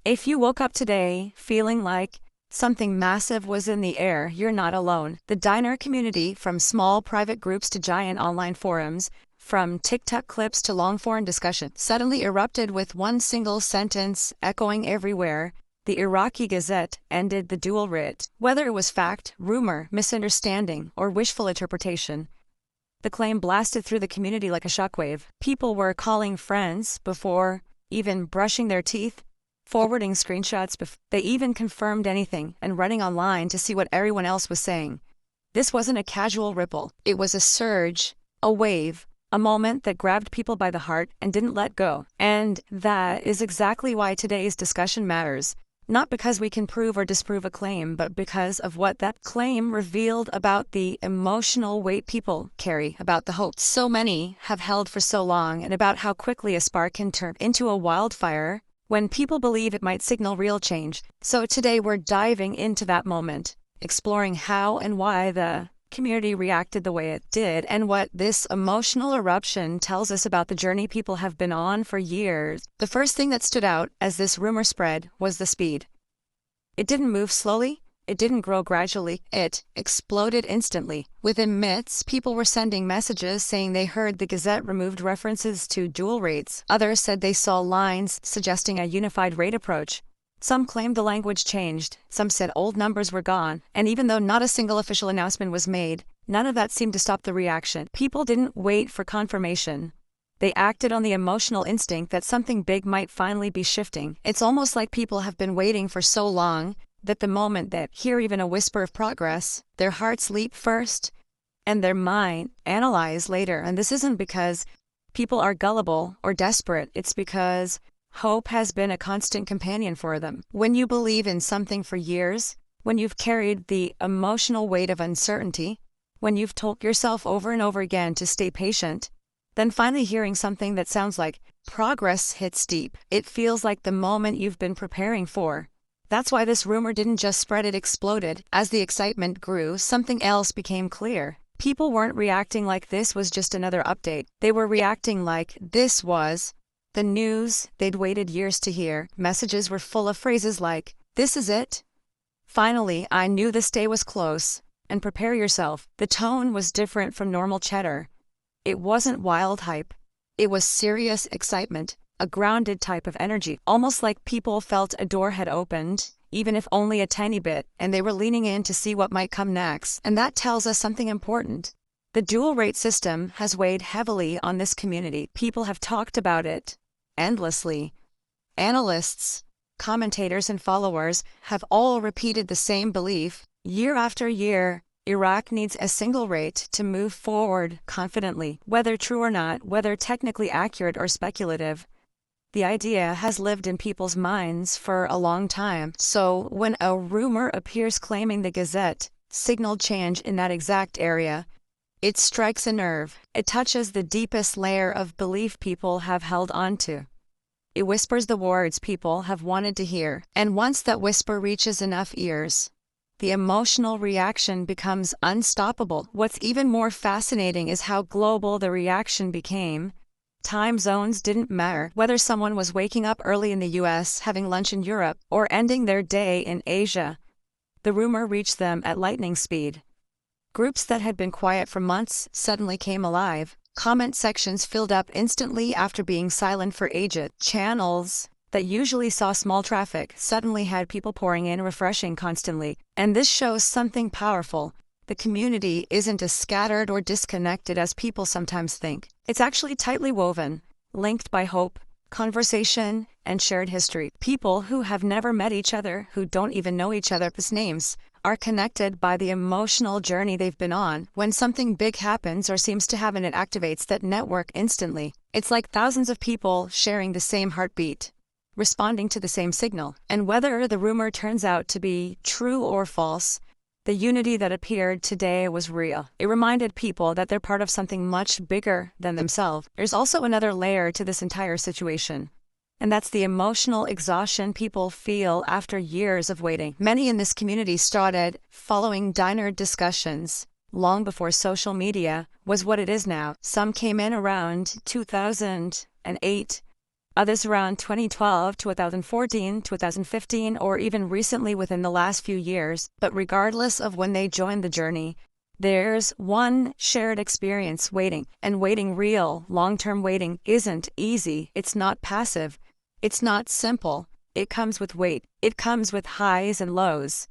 If you woke up today feeling like something massive was in the air, you're not alone. The diner community, from small private groups to giant online forums, from TikTok clips to long-form discussion, suddenly erupted with one single sentence echoing everywhere. The Iraqi Gazette ended the dual writ. Whether it was fact, rumor, misunderstanding, or wishful interpretation, the claim blasted through the community like a shockwave. People were calling friends before even brushing their teeth, forwarding screenshots before they even confirmed anything, and running online to see what everyone else was saying. This wasn't a casual ripple. It was a surge, a wave, a moment that grabbed people by the heart and didn't let go. And that is exactly why today's discussion matters. Not because we can prove or disprove a claim, but because of what that claim revealed about the emotional weight people carry, about the hope so many have held for so long, and about how quickly a spark can turn into a wildfire when people believe it might signal real change. So today we're diving into that moment, exploring how and why the community reacted the way it did, and what this emotional eruption tells us about the journey people have been on for years. The first thing that stood out as this rumor spread was the speed. It didn't move slowly. It didn't grow gradually. It exploded instantly. Within minutes, people were sending messages saying they heard the Gazette removed references to dual rates. Others said they saw lines suggesting a unified rate approach. Some claimed the language changed. Some said old numbers were gone. And even though not a single official announcement was made, none of that seemed to stop the reaction. People didn't wait for confirmation. They acted on the emotional instinct that something big might finally be shifting. It's almost like people have been waiting for so long that the moment that hear even a whisper of progress, their hearts leap first and their mind analyze later. And this isn't because people are gullible or desperate. It's because hope has been a constant companion for them. When you believe in something for years, when you've carried the emotional weight of uncertainty, when you've told yourself over and over again to stay patient, then finally hearing something that sounds like progress hits deep. It feels like the moment you've been preparing for. That's why this rumor didn't just spread, it exploded. As the excitement grew, something else became clear. People weren't reacting like this was just another update. They were reacting like this was the news they'd waited years to hear. Messages were full of phrases like, "This is it. Finally, I knew this day was close. And prepare yourself." The tone was different from normal chatter. It wasn't wild hype. It was serious excitement. A grounded type of energy, almost like people felt a door had opened, even if only a tiny bit, and they were leaning in to see what might come next. And that tells us something important. The dual rate system has weighed heavily on this community. People have talked about it endlessly. Analysts, commentators, and followers have all repeated the same belief. Year after year, Iraq needs a single rate to move forward confidently. Whether true or not, whether technically accurate or speculative, the idea has lived in people's minds for a long time. So when a rumor appears claiming the Gazette signaled change in that exact area, it strikes a nerve. It touches the deepest layer of belief people have held onto. It whispers the words people have wanted to hear. And once that whisper reaches enough ears, the emotional reaction becomes unstoppable. What's even more fascinating is how global the reaction became. Time zones didn't matter. Whether someone was waking up early in the US, having lunch in Europe, or ending their day in Asia, the rumor reached them at lightning speed. Groups that had been quiet for months suddenly came alive. Comment sections filled up instantly after being silent for ages. Channels that usually saw small traffic suddenly had people pouring in, refreshing constantly. And this shows something powerful. The community isn't as scattered or disconnected as people sometimes think. It's actually tightly woven, linked by hope, conversation, and shared history. People who have never met each other, who don't even know each other's names, are connected by the emotional journey they've been on. When something big happens or seems to happen, it activates that network instantly. It's like thousands of people sharing the same heartbeat, responding to the same signal. And whether the rumor turns out to be true or false, the unity that appeared today was real. It reminded people that they're part of something much bigger than themselves. There's also another layer to this entire situation, and that's the emotional exhaustion people feel after years of waiting. Many in this community started following diner discussions long before social media was what it is now. Some came in around 2008, others around 2012, 2014, 2015, or even recently within the last few years. But regardless of when they joined the journey, there's one shared experience: waiting. And waiting, real, long-term waiting, isn't easy. It's not passive. It's not simple. It comes with weight. It comes with highs and lows.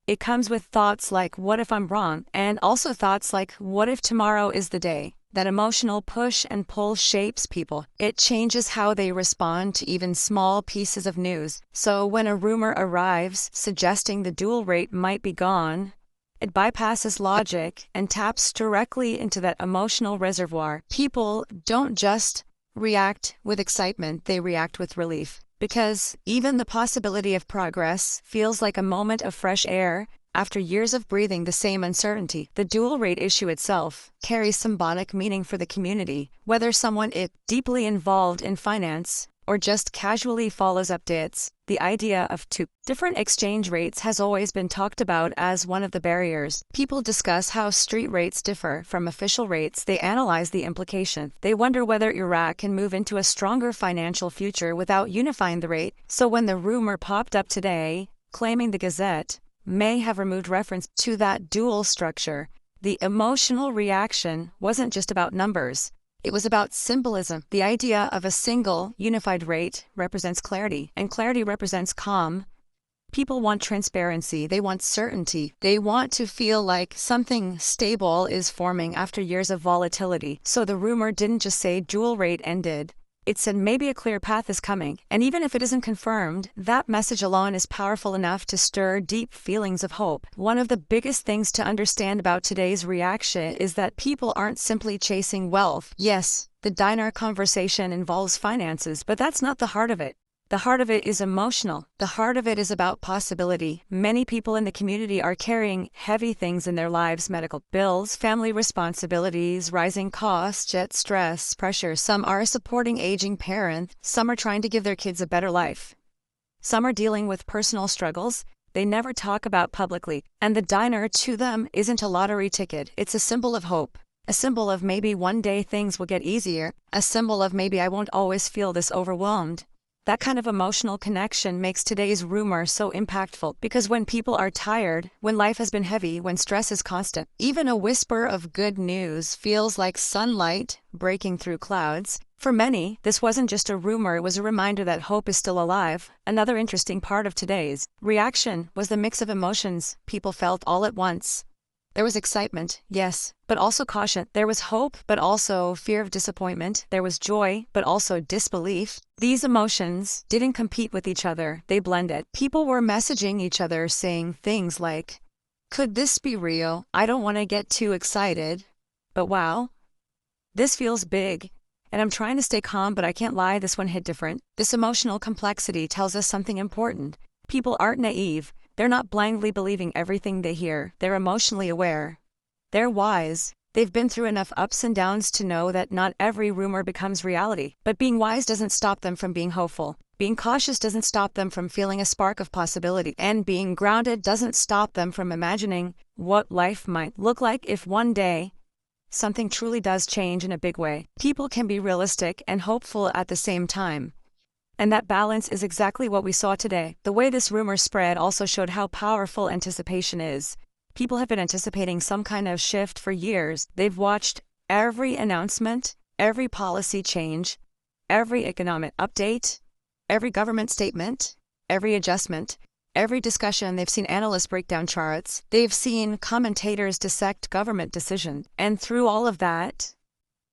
It comes with thoughts like, what if I'm wrong? And also thoughts like, what if tomorrow is the day? That emotional push and pull shapes people. It changes how they respond to even small pieces of news. So when a rumor arrives suggesting the dual rate might be gone, it bypasses logic and taps directly into that emotional reservoir. People don't just react with excitement, they react with relief. Because even the possibility of progress feels like a moment of fresh air after years of breathing the same uncertainty. The dual rate issue itself carries symbolic meaning for the community, whether someone is deeply involved in finance or just casually follows updates. The idea of two different exchange rates has always been talked about as one of the barriers. People discuss how street rates differ from official rates. They analyze the implication. They wonder whether Iraq can move into a stronger financial future without unifying the rate. So when the rumor popped up today, claiming the Gazette may have removed reference to that dual structure, the emotional reaction wasn't just about numbers. It was about symbolism. The idea of a single, unified rate represents clarity, and clarity represents calm. People want transparency. They want certainty. They want to feel like something stable is forming after years of volatility. So the rumor didn't just say dual rate ended. It said maybe a clear path is coming. And even if it isn't confirmed, that message alone is powerful enough to stir deep feelings of hope. One of the biggest things to understand about today's reaction is that people aren't simply chasing wealth. Yes, the dinar conversation involves finances, but that's not the heart of it. The heart of it is emotional. The heart of it is about possibility. Many people in the community are carrying heavy things in their lives: medical bills, family responsibilities, rising costs, jet stress, pressure. Some are supporting aging parents. Some are trying to give their kids a better life. Some are dealing with personal struggles they never talk about publicly. And the dinar to them isn't a lottery ticket. It's a symbol of hope. A symbol of maybe one day things will get easier. A symbol of maybe I won't always feel this overwhelmed. That kind of emotional connection makes today's rumor so impactful, because when people are tired, when life has been heavy, when stress is constant, even a whisper of good news feels like sunlight breaking through clouds. For many, this wasn't just a rumor, it was a reminder that hope is still alive. Another interesting part of today's reaction was the mix of emotions people felt all at once. There was excitement, yes, but also caution. There was hope, but also fear of disappointment. There was joy, but also disbelief. These emotions didn't compete with each other, they blended. People were messaging each other saying things like, could this be real? I don't want to get too excited, but wow, this feels big. And I'm trying to stay calm, but I can't lie, this one hit different. This emotional complexity tells us something important. People aren't naive. They're not blindly believing everything they hear. They're emotionally aware. They're wise. They've been through enough ups and downs to know that not every rumor becomes reality. But being wise doesn't stop them from being hopeful. Being cautious doesn't stop them from feeling a spark of possibility. And being grounded doesn't stop them from imagining what life might look like if one day something truly does change in a big way. People can be realistic and hopeful at the same time. And that balance is exactly what we saw today. The way this rumor spread also showed how powerful anticipation is. People have been anticipating some kind of shift for years. They've watched every announcement, every policy change, every economic update, every government statement, every adjustment, every discussion. They've seen analysts break down charts. They've seen commentators dissect government decisions. And through all of that,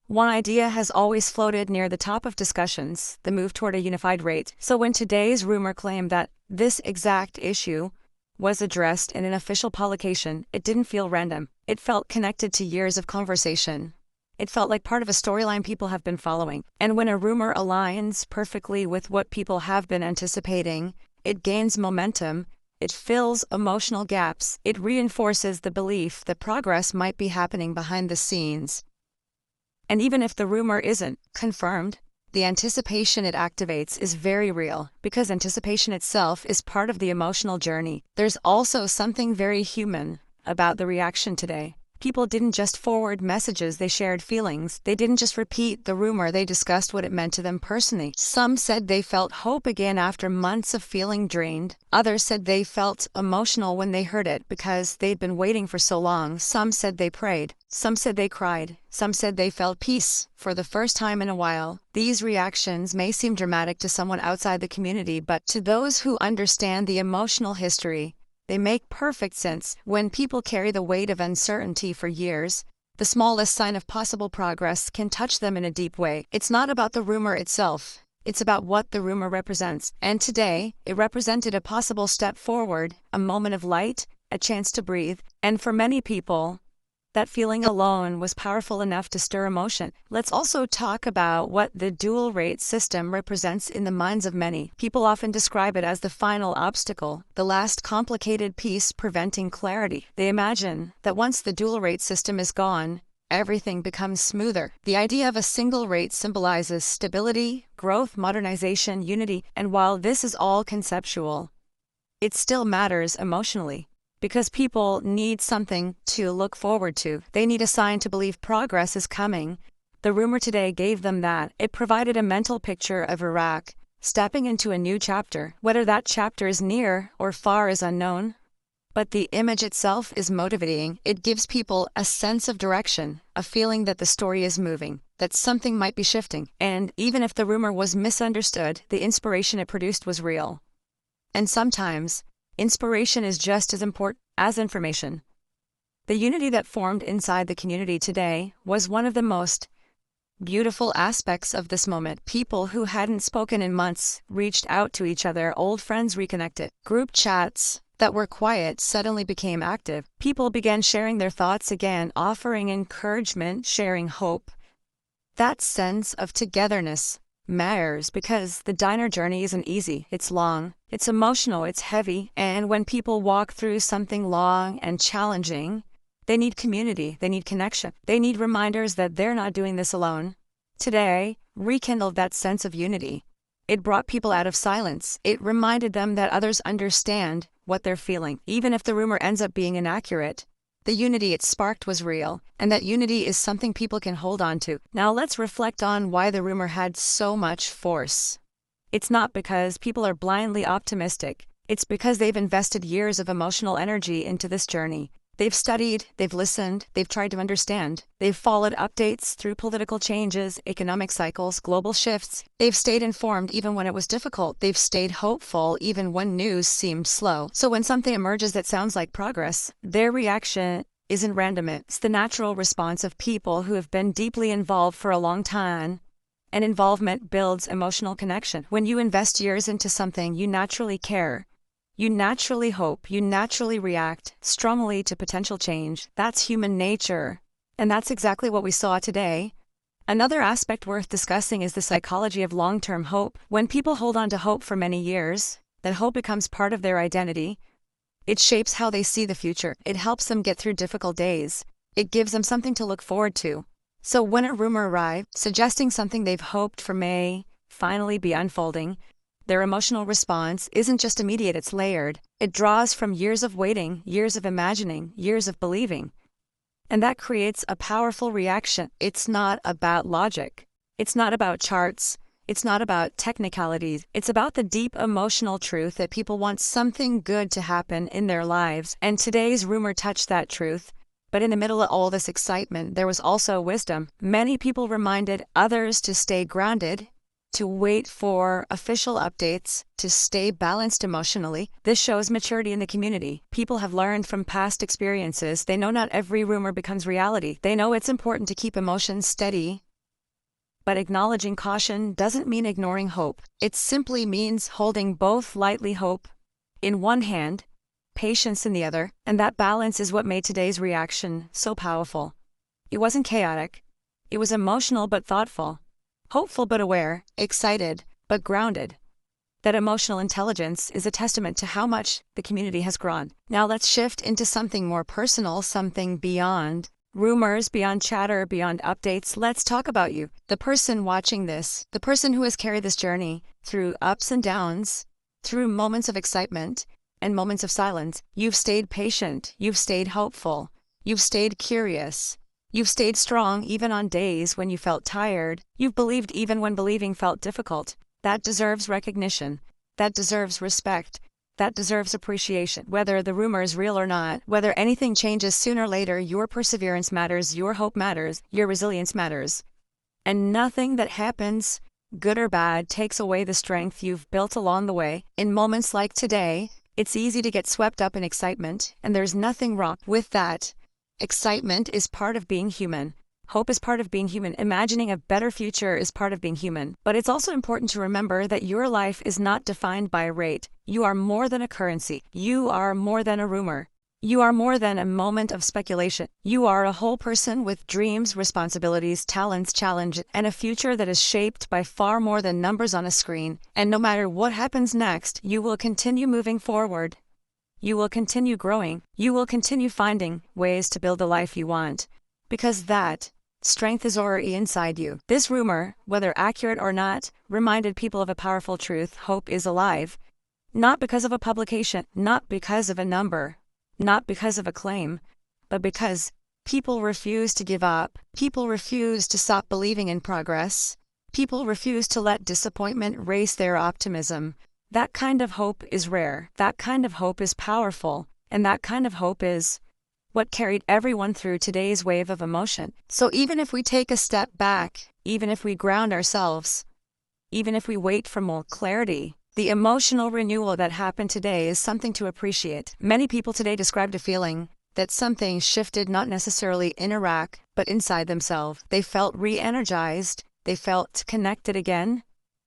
one idea has always floated near the top of discussions: the move toward a unified rate. So when today's rumor claimed that this exact issue was addressed in an official publication, it didn't feel random. It felt connected to years of conversation. It felt like part of a storyline people have been following. And when a rumor aligns perfectly with what people have been anticipating, it gains momentum. It fills emotional gaps. It reinforces the belief that progress might be happening behind the scenes. And even if the rumor isn't confirmed, the anticipation it activates is very real, because anticipation itself is part of the emotional journey. There's also something very human about the reaction today. People didn't just forward messages, they shared feelings. They didn't just repeat the rumor, they discussed what it meant to them personally. Some said they felt hope again after months of feeling drained. Others said they felt emotional when they heard it because they'd been waiting for so long. Some said they prayed. Some said they cried. Some said they felt peace for the first time in a while. These reactions may seem dramatic to someone outside the community, but to those who understand the emotional history, they make perfect sense. When people carry the weight of uncertainty for years, the smallest sign of possible progress can touch them in a deep way. It's not about the rumor itself. It's about what the rumor represents. And today, it represented a possible step forward, a moment of light, a chance to breathe. And for many people, that feeling alone was powerful enough to stir emotion. Let's also talk about what the dual rate system represents in the minds of many. People often describe it as the final obstacle, the last complicated piece preventing clarity. They imagine that once the dual rate system is gone, everything becomes smoother. The idea of a single rate symbolizes stability, growth, modernization, unity, and while this is all conceptual, it still matters emotionally. Because people need something to look forward to. They need a sign to believe progress is coming. The rumor today gave them that. It provided a mental picture of Iraq stepping into a new chapter. Whether that chapter is near or far is unknown. But the image itself is motivating. It gives people a sense of direction, a feeling that the story is moving, that something might be shifting. And even if the rumor was misunderstood, the inspiration it produced was real. And sometimes, inspiration is just as important as information. The unity that formed inside the community today was one of the most beautiful aspects of this moment. People who hadn't spoken in months reached out to each other, old friends reconnected. Group chats that were quiet suddenly became active. People began sharing their thoughts again, offering encouragement, sharing hope. That sense of togetherness matters because the diner journey isn't easy. It's long, it's emotional, it's heavy, and when people walk through something long and challenging, they need community, they need connection, they need reminders that they're not doing this alone. Today rekindled that sense of unity. It brought people out of silence. It reminded them that others understand what they're feeling. Even if the rumor ends up being inaccurate, the unity it sparked was real, and that unity is something people can hold on to. Now let's reflect on why the rumor had so much force. It's not because people are blindly optimistic. It's because they've invested years of emotional energy into this journey. They've studied, they've listened, they've tried to understand. They've followed updates through political changes, economic cycles, global shifts. They've stayed informed even when it was difficult. They've stayed hopeful even when news seemed slow. So when something emerges that sounds like progress, their reaction isn't random. It's the natural response of people who have been deeply involved for a long time. And involvement builds emotional connection. When you invest years into something, you naturally care. You naturally hope, you naturally react strongly to potential change. That's human nature. And that's exactly what we saw today. Another aspect worth discussing is the psychology of long-term hope. When people hold on to hope for many years, that hope becomes part of their identity. It shapes how they see the future. It helps them get through difficult days. It gives them something to look forward to. So when a rumor arrived, suggesting something they've hoped for may finally be unfolding, their emotional response isn't just immediate, it's layered. It draws from years of waiting, years of imagining, years of believing. And that creates a powerful reaction. It's not about logic. It's not about charts. It's not about technicalities. It's about the deep emotional truth that people want something good to happen in their lives. And today's rumor touched that truth. But in the middle of all this excitement, there was also wisdom. Many people reminded others to stay grounded, to wait for official updates, to stay balanced emotionally. This shows maturity in the community. People have learned from past experiences. They know not every rumor becomes reality. They know it's important to keep emotions steady. But acknowledging caution doesn't mean ignoring hope. It simply means holding both lightly, hope in one hand, patience in the other, and that balance is what made today's reaction so powerful. It wasn't chaotic. It was emotional but thoughtful. Hopeful but aware, excited but grounded. That emotional intelligence is a testament to how much the community has grown. Now let's shift into something more personal, something beyond rumors, beyond chatter, beyond updates. Let's talk about you, the person watching this, the person who has carried this journey through ups and downs, through moments of excitement and moments of silence. You've stayed patient, you've stayed hopeful, You've stayed curious. You've stayed strong even on days when you felt tired. You've believed even when believing felt difficult. That deserves recognition. That deserves respect. That deserves appreciation. Whether the rumor is real or not, whether anything changes sooner or later, your perseverance matters, your hope matters, your resilience matters. And nothing that happens, good or bad, takes away the strength you've built along the way. In moments like today, it's easy to get swept up in excitement, and there's nothing wrong with that. Excitement is part of being human. Hope is part of being human. Imagining a better future is part of being human. But it's also important to remember that your life is not defined by a rate. You are more than a currency. You are more than a rumor. You are more than a moment of speculation. You are a whole person with dreams, responsibilities, talents, challenges, and a future that is shaped by far more than numbers on a screen. And no matter what happens next, you will continue moving forward. You will continue growing. You will continue finding ways to build the life you want. Because that strength is already inside you. This rumor, whether accurate or not, reminded people of a powerful truth: hope is alive. Not because of a publication, not because of a number, not because of a claim, but because people refuse to give up. People refuse to stop believing in progress. People refuse to let disappointment erase their optimism. That kind of hope is rare. That kind of hope is powerful. And that kind of hope is what carried everyone through today's wave of emotion. So even if we take a step back, even if we ground ourselves, even if we wait for more clarity, the emotional renewal that happened today is something to appreciate. Many people today described a feeling that something shifted, not necessarily in Iraq, but inside themselves. They felt re-energized. They felt connected again.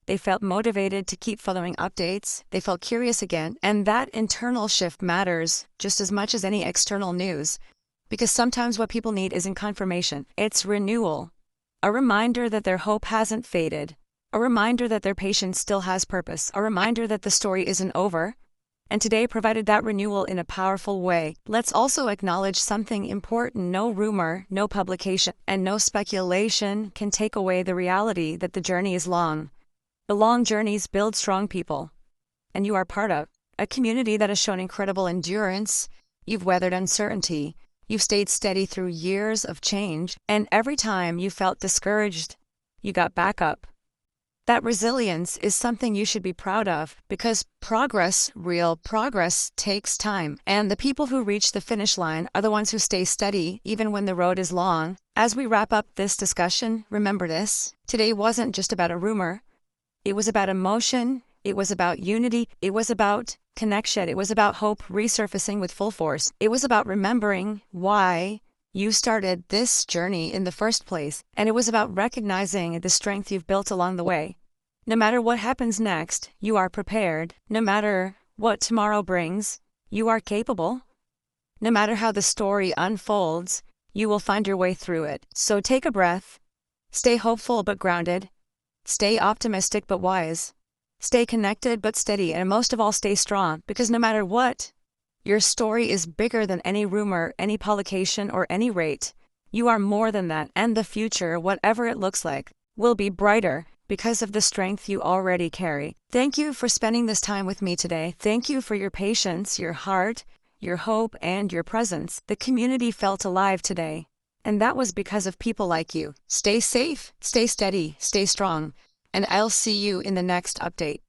They felt motivated to keep following updates. They felt curious again. And that internal shift matters just as much as any external news. Because sometimes what people need isn't confirmation. It's renewal. A reminder that their hope hasn't faded. A reminder that their patience still has purpose. A reminder that the story isn't over. And today provided that renewal in a powerful way. Let's also acknowledge something important. No rumor, no publication, and no speculation can take away the reality that the journey is long. The long journeys build strong people, and you are part of a community that has shown incredible endurance. You've weathered uncertainty. You've stayed steady through years of change, and every time you felt discouraged, you got back up. That resilience is something you should be proud of, because progress, real progress, takes time. And the people who reach the finish line are the ones who stay steady even when the road is long. As we wrap up this discussion, remember this: today wasn't just about a rumor. It was about emotion, it was about unity, it was about connection, it was about hope resurfacing with full force. It was about remembering why you started this journey in the first place, and it was about recognizing the strength you've built along the way. No matter what happens next, you are prepared. No matter what tomorrow brings, you are capable. No matter how the story unfolds, you will find your way through it. So take a breath, stay hopeful but grounded. Stay optimistic but wise. Stay connected but steady, and most of all, stay strong, because no matter what, your story is bigger than any rumor, any publication, or any rate. You are more than that, and the future, whatever it looks like, will be brighter because of the strength you already carry. Thank you for spending this time with me today. Thank you for your patience, your heart, your hope, and your presence. The community felt alive today. And that was because of people like you. Stay safe, stay steady, stay strong, and I'll see you in the next update.